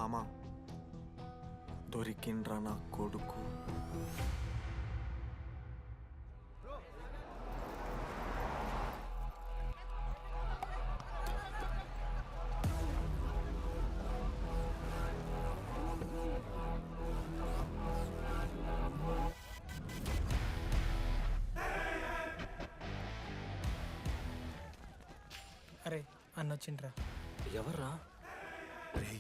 మామ దొరికిండ్రా నా కొడుకు. అరే అన్న వచ్చిండ్రా. ఎవర్రా? రే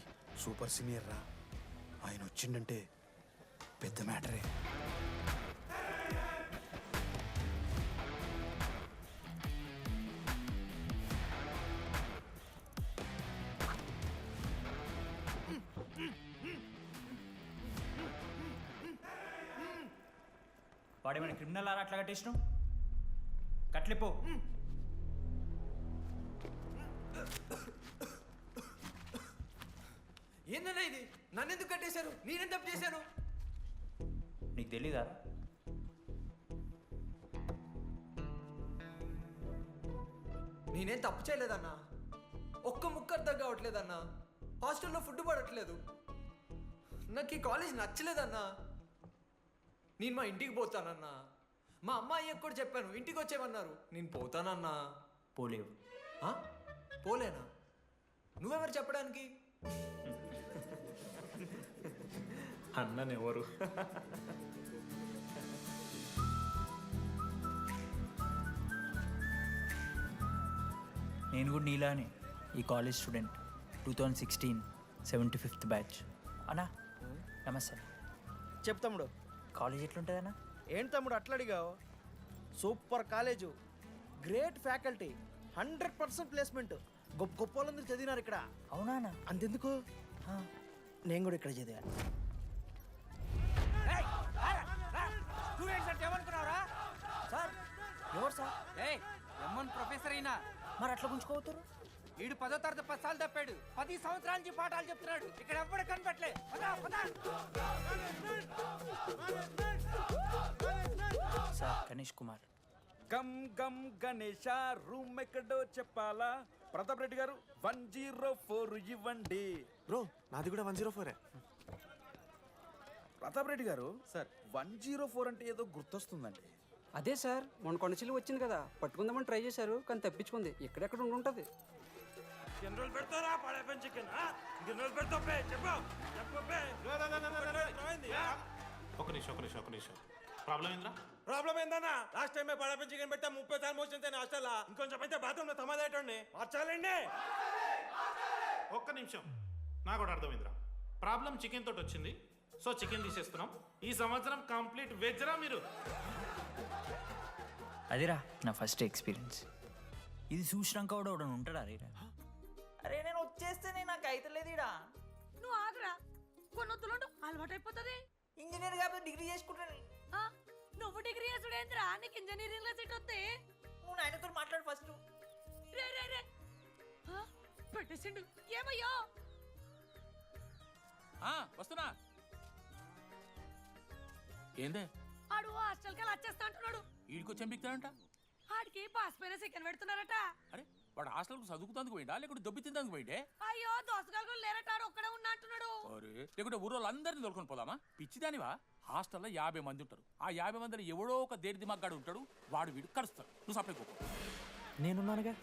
సూపర్ సీనియర్ రా, ఆయన వచ్చిండంటే పెద్ద మ్యాటరే. వాడేమైనా క్రిమినల్ ఆరా అట్లా కట్టేసినావు? కట్లిపో. ఏందన్నా ఇది? నన్ను ఎందుకు కట్టేశారు? నేనేం తప్పు చేశాను? నీకు తెలీదా? నేనేం తప్పు చేయలేదన్నా. ఒక్క ముక్క అర్థం కావట్లేదన్నా. హాస్టల్లో ఫుడ్ పడట్లేదు. నాకు ఈ కాలేజ్ నచ్చలేదన్నా. నేను మా ఇంటికి పోతానన్నా. మా అమ్మాయి కూడా చెప్పాను, ఇంటికి వచ్చేమన్నారు. నేను పోతానన్నా. పోలేవు. ఆ? పోలేనా? నువ్వెవరు చెప్పడానికి? అన్ననెవరు? నేను కూడా నీలానే ఈ కాలేజ్ స్టూడెంట్, 2016 75th బ్యాచ్. అన్నా నమస్తే. చెప్పు తమ్ముడు. కాలేజ్ ఎట్లుంటుంది అన్న? ఏంటి తమ్ముడు అట్లా అడిగావు? Super college, great faculty, 100% placement. గొప్ప గొప్ప వాళ్ళందరూ చదివినారు ఇక్కడ. అవునా అన్న? అంతెందుకు, నేను కూడా ఇక్కడ చదివా. సార్ ఎవరు సార్? ఎమ్మన్ ప్రొఫెసర్ అయినా మరి అట్లా గుంజుకోవుతారు? వీడు 10వ తరగతి 10 సార్లు తప్పాడు. 10 సంవత్సరాల నుంచి పాఠాలు చెప్తున్నాడు. ఇక్కడ ఎవ్వడు కనపట్లే. సార్ గణేష్ కుమార్. గమ్ గమ్ గణేష రూమ్ ఎక్కడో చెప్పాలా? ప్రతాప్ రెడ్డి గారు 104 ఇవ్వండి. బ్రో నాది కూడా 104. ప్రతాప్ రెడ్డి గారు సార్ 104 అంటే ఏదో గుర్తొస్తుందండి. అదే సార్, మొన్న కొండచిల్లు వచ్చింది కదా, పట్టుకుందామని ట్రై చేశారు కానీ తప్పించుకుంది. ఎక్కడెక్కడ ఉండుంటది. ఒక నిమిషం ప్రాబ్లం ఏంద్రా? ప్రాబ్లం ఏందన్నా? లాస్ట్ టైం పడప చికెన్ పెట్టా 30 సార్లు మోషన్ హాస్టల్లా. ఇంకొంచెం అయితే బాత్రూమ్ లో తమాదేటండి మార్చాలండి. ఒక్క నిమిషం, నాకు కూడా అర్థమైందిరా. ప్రాబ్లం చికెన్ తోటి వచ్చింది, సో చికెన్ తీసేస్తున్నాం. ఈ సంవత్సరం కంప్లీట్ వెజ్ రా మీరు. అదేరా నా ఫస్ట్ ఎక్స్పీరియన్స్. ఇది చూసినాక కూడా ఒకడు ఉంటాడా? అరే నేను వచ్చేస్తేనే నాకు అయితలేదు ఇడా. నువ్వు ఆగరా, కొన్ని వద్దులు అలవాటు అయిపోతుంది. ఇంజనీర్ కాబట్టి డిగ్రీ చేసుకుంటాను. నువ్వు డిగ్రీ చేసుడేంద్రా, నీకు ఇంజనీరింగ్ లో సీట్ వస్తే. నువ్వు నాయనతో మాట్లాడు ఫస్ట్. రే రే రే పెట్టేసిండు. ఏమయ్యో వస్తున్నా. ఏందే ఆడు హాస్టల్కి వెళ్ళి వచ్చేస్తా అంటున్నాడు. వీడికి వచ్చి ఎంపిక్తాడంట. ఆడికి పాస్ పైన సెకండ్ పెడుతున్నారట. అరే వాడు హాస్టల్కు చదువుకుతానికి పోయిండా లేకుంటే దొబ్బి తిందానికి పోయిండే? అయ్యో దోసగాలు లేరట, ఆడు ఒక్కడే ఉన్నా అంటున్నాడు. అరే లేకుంటే ఊరోళ్ళు అందరినీ దొరుకుని పోదామా? పిచ్చిదానివా? హాస్టల్లో 50 మంది ఉంటారు. ఆ 50 మందిలో ఎవడో ఒక దేని దిమాగ్గాడు ఉంటాడు. వాడు వీడు కలుస్తాడు. నువ్వు సప్లై కోపం. నేనున్నానుగా.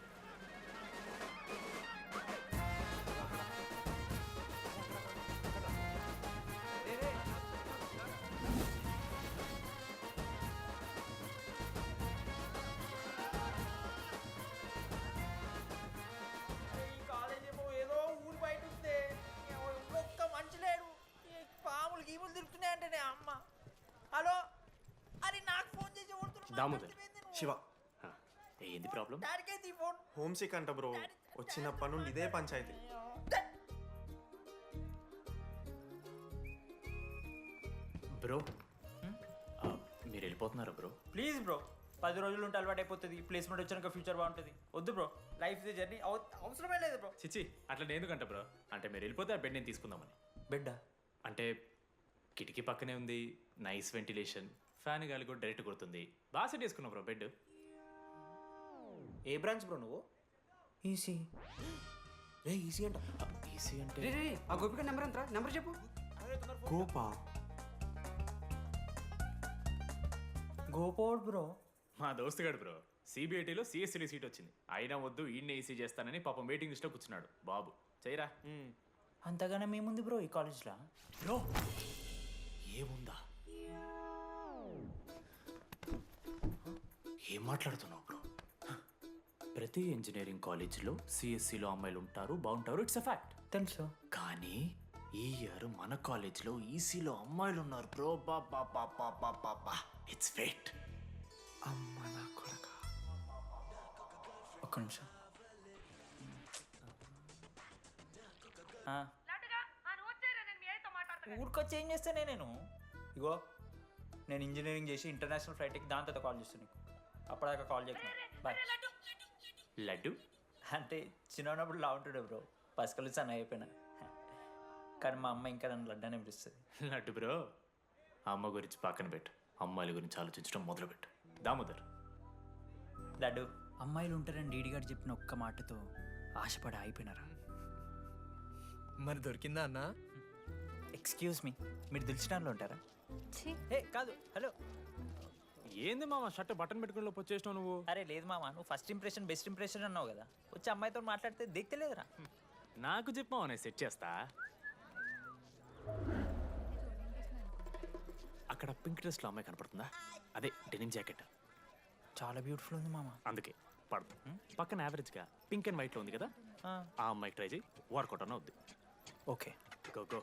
గీములు తిరుగుతున్నాయంటే అమ్మ. హలో, అరే నాకు ఫోన్ చేసి శివ ఏంది ప్రాబ్లం? డాడీకి ఫోన్. హోమ్ సిక్ అంట బ్రో, వచ్చినప్పటి నుండి ఇదే పంచాయతీ. బ్రో మీరు వెళ్ళిపోతున్నారా బ్రో? ప్లీజ్ బ్రో, 10 రోజులు ఉంటే అలవాటు అయిపోతుంది. ప్లేస్మెంట్ వచ్చాక ఫ్యూచర్ బాగుంటుంది. వద్దు బ్రో, లైఫ్ ఇస్ జర్నీ, అవసరమే లేదు బ్రో. చిచి అట్లా ఎందుకంట బ్రో? అంటే మీరు వెళ్ళిపోతే ఆ బెడ్ నేను తీసుకుందామని. బెడ్డా? అంటే కిటికీ పక్కనే ఉంది, నైస్ వెంటిలేషన్, ఫ్యాన్ గాలి కూడా డైరెక్ట్ కొడుతుంది. బాగా సెట్ చేసుకున్నావు బ్రో బెడ్. ఏ బ్రాంచ్ బ్రో నువ్వు? ఈసీ. ఈసీ అంట. ఈసీ అంటే రే రే రే, ఆ గోపిక నెంబర్ ఎంతరా? నెంబర్ చెప్పు. గోపా. గోపోడ్ బ్రో. మా దోస్తుగాడు బ్రో సిబిఐటీలో సిఎస్సిడి సీట్ వచ్చింది. అయినా వద్దు ఈయన్నే ఈసీ చేస్తానని పాపం వెయిటింగ్ లిస్ట్లో కూర్చున్నాడు. బాబు చేయరా. అంతగానే మేముంది బ్రో ఈ కాలేజ్లో. బ్రో ఏముందా? ఏం మాట్లాడుతున్నావు బ్రో? ప్రతి ఇంజనీరింగ్ కాలేజీలో సిఎస్సిలో అమ్మాయిలు ఉంటారు, బాగుంటారు, ఇట్స్ అ ఫ్యాక్ట్. తెలుసు. కానీ ఈ ఇయర్ మన కాలేజ్లో ఈసీలో అమ్మాయిలు ఉన్నారు బ్రో. Baba it's fate. అమ్మ నా కొడక. ఒక్క నిమిషం. ఊరికొచ్చి ఏం చేస్తానే నేను? ఇగో నేను ఇంజనీరింగ్ చేసి ఇంటర్నేషనల్ ఫ్లైట్కి దాని తర్వాత కాల్ చేస్తాను నీకు. అప్పటిదాకా కాల్ చేయకు. బాయ్. లడ్డు అంటే చిన్నప్పుడు లా ఉంటుండే బ్రో, పసుకలు సన్న అయిపోయినా. కానీ మా అమ్మ ఇంకా నన్ను లడ్డు అని పిలుస్తుంది. లడ్డు బ్రో అమ్మ గురించి పక్కన పెట్టు, అమ్మాయిల గురించి ఆలోచించడం మొదలుపెట్టు. దామోదర్ లడ్డు, అమ్మాయిలు ఉంటారని డీడీ గారు చెప్పిన ఒక్క మాటతో ఆశపడి అయిపోయినారా? మరి దొరికిందా అన్న? ఎక్స్క్యూజ్ మీ, మీరు దిల్చినాలో ఉంటారా? ఏ కాదు, హలో. ఏంది మామ షర్ట్ బటన్ పెట్టుకుని వచ్చేసినావు నువ్వు? అరే లేదు మామ, నువ్వు ఫస్ట్ ఇంప్రెషన్ బెస్ట్ ఇంప్రెషన్ అన్నావు కదా, వచ్చి అమ్మాయితో మాట్లాడితే దిక్తలేదురా. నాకు చెప్పావు నేను సెట్ చేస్తా. అక్కడ పింక్ డ్రెస్లో అమ్మాయి కనపడుతుందా? అదే డెనిమ్ జాకెట్. చాలా బ్యూటిఫుల్ ఉంది మామ. అందుకే పడదు. పక్కన యావరేజ్గా పింక్ అండ్ వైట్లో ఉంది కదా, ఆ అమ్మాయికి ట్రై చేయి, వర్కౌట్ అన్న వద్దు. Okay go go.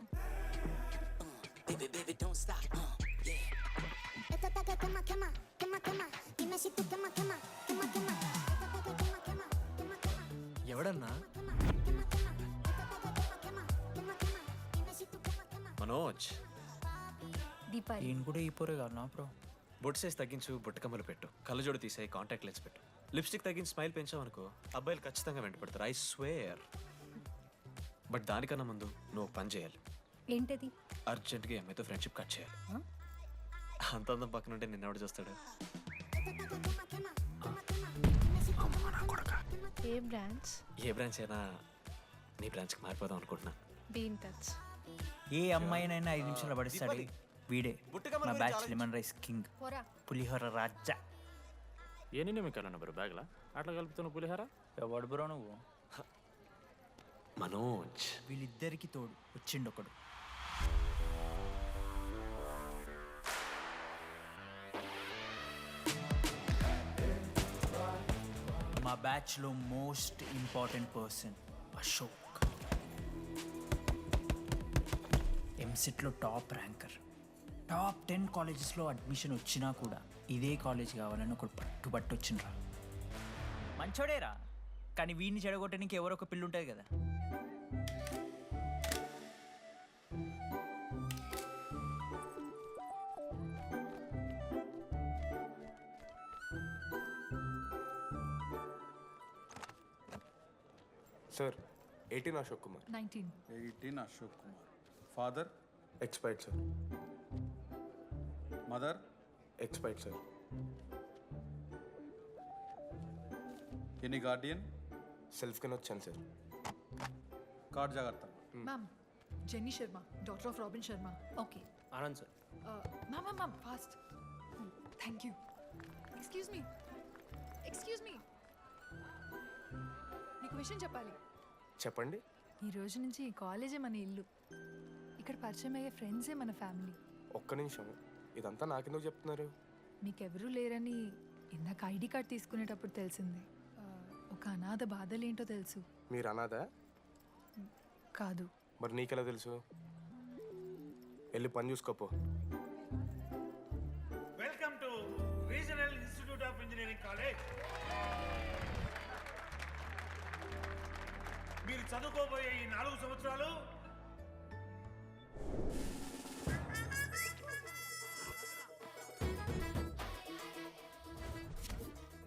ఎవడన్నా? మనోజ్, ఈయన కూడా ఈ పోరే కాదు నా బ్రో. బొట్టు సైజ్ తగ్గించు, బుట్టకమ్మలు పెట్టు, కళ్ళజోడు తీసాయి, కాంటాక్ట్ లెన్స్ పెట్టు, లిప్స్టిక్ తగ్గించి స్మైల్ పెంచావు అనుకో, అబ్బాయిలు ఖచ్చితంగా వెంట పెడతారు. I swear. బట్ దానికన్నా ముందు నువ్వు పని చేయాలి. ఏంటది? అర్జెంట్గా అమ్మాయితో ఫ్రెండ్షిప్ కట్ చేయాలి. అంత అందం పక్కన ఉంటే నిన్నెవడు చూస్తాడు? ఏ బ్రాంచ్? ఏ బ్రాంచ్ అయినా నీ బ్రాంచ్కి మారిపోదాం అనుకుంటున్నా. Be in touch. ఏ అమ్మాయినైనా 5 నిమిషాలు పడిస్తాడు వీడే. మా బ్యాచ్ లెమన్ రైస్ కింగ్, పోరా. పులిహోర రాజా. ఎన్ని నిమిషాలన్నా బ్రో బ్యాగ్లా అట్లా కలుపుతున్నావు పులిహార? ఎవడు బ్రో నువ్వు? మనోజ్, వీళ్ళిద్దరికి తోడు వచ్చిండు ఒకడు. మా బ్యాచ్లో మోస్ట్ ఇంపార్టెంట్ పర్సన్ అశోక్. ఎంసెట్లో టాప్ ర్యాంకర్. టాప్ 10 కాలేజెస్లో అడ్మిషన్ వచ్చినా కూడా ఇదే కాలేజ్ కావాలని ఒకడు పట్టుబట్టు వచ్చిండ్రా. మంచోడేరా, కానీ వీడిని చెడగొట్టడానికి ఎవరో ఒక పిల్లు ఉంటుంది కదా. Sir 18 Ashok Kumar. 19. 18 Ashok Kumar. Father? Expired sir. Mother? Expired sir. Any guardian? సెల్ఫ్గానే వచ్చాను సార్. కార్డ్ జాగ్రత్త. Ma'am, Jenny Sharma, daughter of Robin Sharma. Okay. Anand sir. Ma'am fast. Thank you. Excuse me. నీకు విషయం చెప్పాలి. చెప్పండి. ఈ రోజు నుంచి ఈ కాలేజే మన ఇల్లు. ఇక్కడ పరిచయం అయ్యే ఫ్రెండ్సే మన ఫ్యామిలీ. ఒక్క నిమిషం, ఇదంతా నాకెందుకు చెప్తున్నారు? మీకెవరూ లేరని ఇందాక ఐడి కార్డ్ తీసుకునేటప్పుడు తెలిసింది. ఒక అనాథ బాధలేంటో తెలుసు. మీరు అనాదా? కాదు. మరి నీకెలా తెలుసు? వెళ్ళి పని చూసుకోపో. Welcome to regional institute of engineering college. మీరు చదువుకోబోయే ఈ 4 సంవత్సరాలు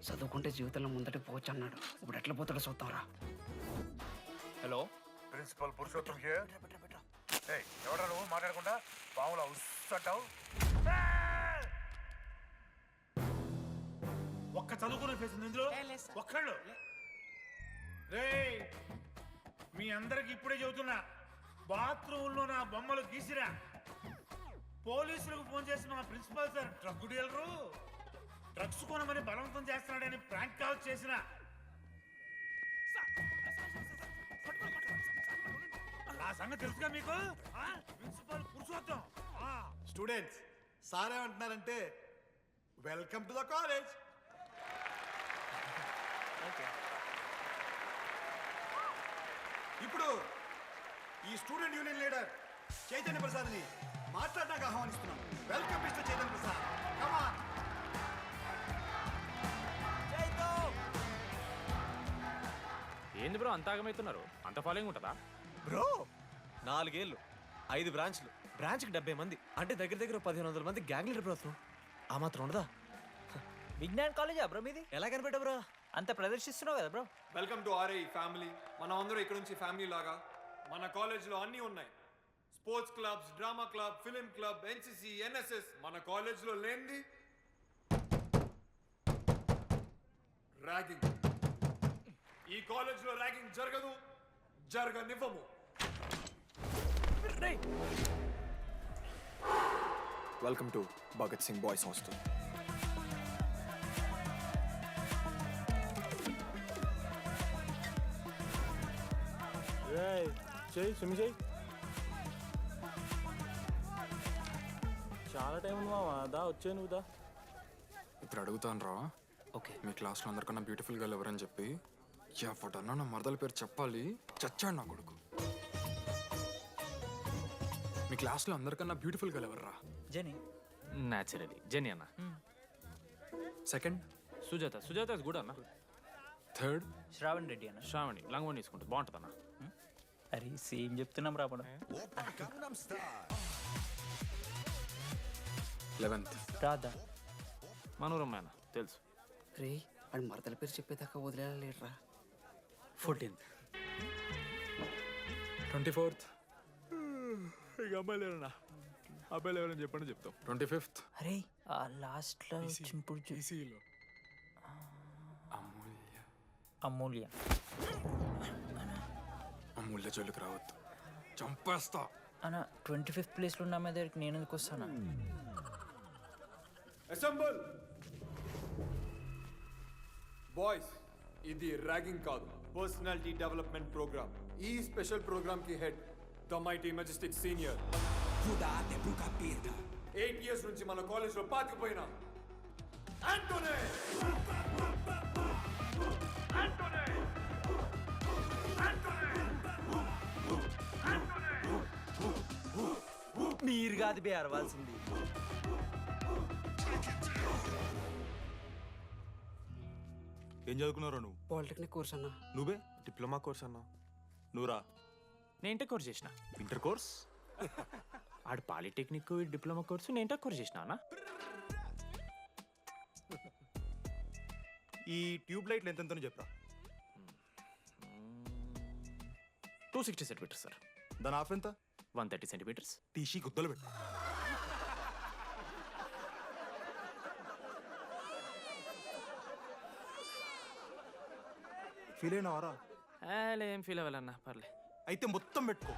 చదువుకుంటే జీవితంలో ముందట పోవచ్చు అన్నాడు. ఇప్పుడు ఎట్లా పోతాడో చూద్దాంరా. Hello, principal Purushottam here. ఎవడా నువ్వు మాట్లాడకుండా పాములా ఉస్సంటావు? ఒక్క చదువుకునే ఫేస్ ఇందులో ఒక్కళ్ళు. రేయ్, మీ అందరికి ఇప్పుడే చెబుతున్నా, బాత్రూంలో నా బొమ్మలు గీసిరా. పోలీసులకు ఫోన్ చేసి మా principal sir drug dealer drugs కొనమని బలవంతం చేస్తున్నాడని ప్రాంక్ కాల్ చేసిన. ఆ సంగతి తెలుసుగా మీకు? ప్రిన్సిపల్ పురుషోత్తం. స్టూడెంట్స్, సార్ ఏమంటున్నారంటే వెల్కమ్ టు ద కాలేజ్. ఇప్పుడు ఈ స్టూడెంట్ యూనియన్ లీడర్ చైతన్య ప్రసాద్ని మాట్లాడడానికి ఆహ్వానిస్తున్నాం. Welcome mister Chaitanya Prasad. Come on. ఏంది బ్రో అంత ఆగమవుతున్నారు? అంత ఫాలోయింగ్ ఉంటుందా బ్రో? 4 ఏళ్ళు, 5 బ్రాంచ్లు, బ్రాంచ్కి 70 మంది, అంటే దగ్గర దగ్గర 1500 మంది గ్యాంగ్ లీడర్ బ్రో. అసలు ఆ మాత్రం ఉండదా? విజ్ఞాన్ కాలేజా బ్రో మీది? ఎలా కనిపెట్టా బ్రో? అంత ప్రదర్శిస్తున్నావు కదా bro. Welcome to RI family. మనం అందరూ ఇక్కడ నుంచి ఫ్యామిలీ లాగా. మన కాలేజ్లో అన్నీ ఉన్నాయి. Sports clubs, drama club, film club, NCC, NSS. మన కాలేజ్లో లేనిది ర్యాగింగ్. ఈ కాలేజ్లో ర్యాగింగ్ జరగదు, జరగనివ్వము. Welcome to Bhagat Singh boys hostel. చాలా టైం ఉంది మావా. దా వచ్చే నువ్వు దా. ఇప్పుడు అడుగుతాను రా. ఓకే. మీ క్లాస్లో అందరికన్నా బ్యూటిఫుల్ గర్ల్ ఎవరని చెప్పి ఎవడన్నా నా మరదల పేరు చెప్పాలి. చచ్చాడు నా కొడుకు. మీ క్లాస్లో అందరికన్నా బ్యూటిఫుల్ గర్ల్ ఎవర్రా? జని. న్యాచురలీ జెనీ అన్న. Second Sujatha. Sujatha is good అన్న. థర్డ్ శ్రావణ్ రెడ్డి అన్న. శ్రావణి లంగ్ వన్ తీసుకుంటుంది, బాగుంటుంది అన్న. అరే సేమ్ చెప్తున్నాం రాపడం. 11th రాదా? మనోరమ్మ అన్న తెలుసు. రే వాడి మరదల పేరు చెప్పేదాకా వదిలేరా. 14th 24th ఇక అమ్మాయిలు ఎవరన్నా, అబ్బాయిలు ఎవరని చెప్పండి చెప్తాం. 25th అరే ఆ లాస్ట్లో చింపుడు ఈసీలో అమూల్య. అమూల్య. అమూల్య జోలికి రావద్దు, చంపేస్తా. అన్న 25th ప్లేస్లో ఉన్న అమ్మాయి దగ్గరికి నేను ఎందుకు వస్తానా? Assemble boys. ఇది ర్యాగింగ్ కాదు, పర్సనాలిటీ డెవలప్మెంట్ ప్రోగ్రామ్. ఈ స్పెషల్ ప్రోగ్రామ్ కి head the mighty Majestic senior. 8 years నుంచి మన కాలేజ్ లో పాతిపోయిన ఆంటోనీ. మీరు కాదు బే అరవాల్సింది. ఏం చదువుకున్నారా నువ్వు? పాలిటెక్నిక్ కోర్స్ అన్న. నువ్వే డిప్లొమా కోర్స్ అన్నా. నువ్వురా? నేను ఇంటర్ కోర్స్ చేసిన. Inter course? ఆడు పాలిటెక్నిక్, డిప్లొమా కోర్సు, నేను ఇంటర్ కోర్స్ చేసిన అన్న. ఈ ట్యూబ్ లైట్లు ఎంతెంతనో చెప్పరా. 260 సెంటీమీటర్స్ సార్. దాని ఆఫ్ ఎంత? 130 సెంటీమీటర్స్. టీసీ గుద్దలు పెట్టు. ఫీల్ అయినావారా? ఏం ఫీల్ అవ్వాలన్నా, పర్లే. అయితే మొత్తం పెట్టుకో.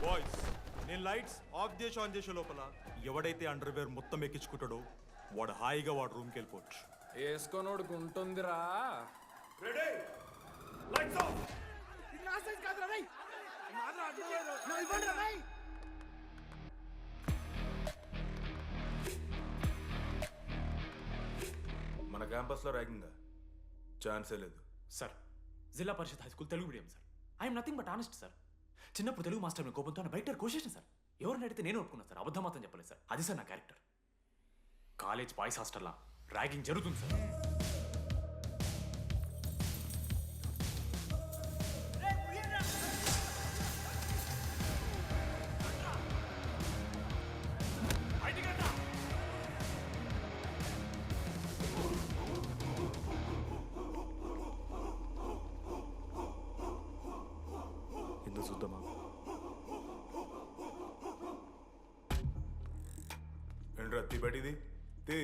బాయ్స్, నేను లైట్స్ ఆఫ్ చేసి ఆన్ చేసే లోపల ఎవడైతే అండర్వేర్ మొత్తం ఎక్కించుకుంటాడో వాడు హాయిగా వాడు రూమ్కి వెళ్ళిపోవచ్చు. వేసుకోనోడుకు ఉంటుందిరా. Ready, lights off. మన క్యాంపస్లో ర్యాగింగ్ ఛాన్సే లేదు sir. Zilla Parishad high school Telugu medium sir. I'm nothing but honest sir. చిన్నప్పుడు తెలుగు మాస్టర్ కోపంతో బయట కోసేసిన సార్. ఎవరిని అడిగితే నేను ఒప్పుకున్నాను సార్. అబద్ధం మాత్రం చెప్పలేదు సార్. అది సార్ నా క్యారెక్టర్. కాలేజ్ బాయ్స్ హాస్టల్లా ర్యాగింగ్ జరుగుతుంది సార్. ఎందుకు చూద్దామా? ఏంట్రా తీ బయటిది తీ.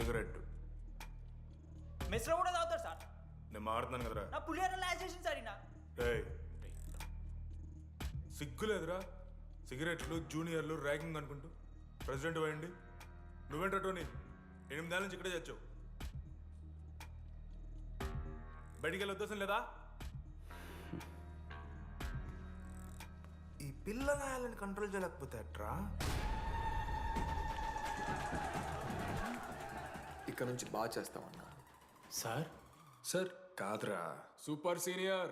సిగరెట్ మెస్లో కూడా తాగుతారు సార్. నేను మాడుతున్నాను కదరా. నా పులిహోర లాస్ట్ చేసింది సార్ ఈయన. ఏయ్, సిగ్గులేదురా? సిగరెట్లు జూనియర్లు ర్యాగింగ్ అనుకుంటూ ప్రెసిడెంట్ పోయండి. నువ్వేంట్రా టోనీ 8 ఏళ్ళ నుంచి ఇక్కడే చచ్చావు. బయటికి వెళ్ళే ఉద్దేశం లేదా? ఈ పిల్లలని కంట్రోల్ చేయలేకపోతే అట్రా. ఇక్కడ నుంచి బాగా చేస్తామన్నా. సార్ సార్ కాదురా, సూపర్ సీనియర్.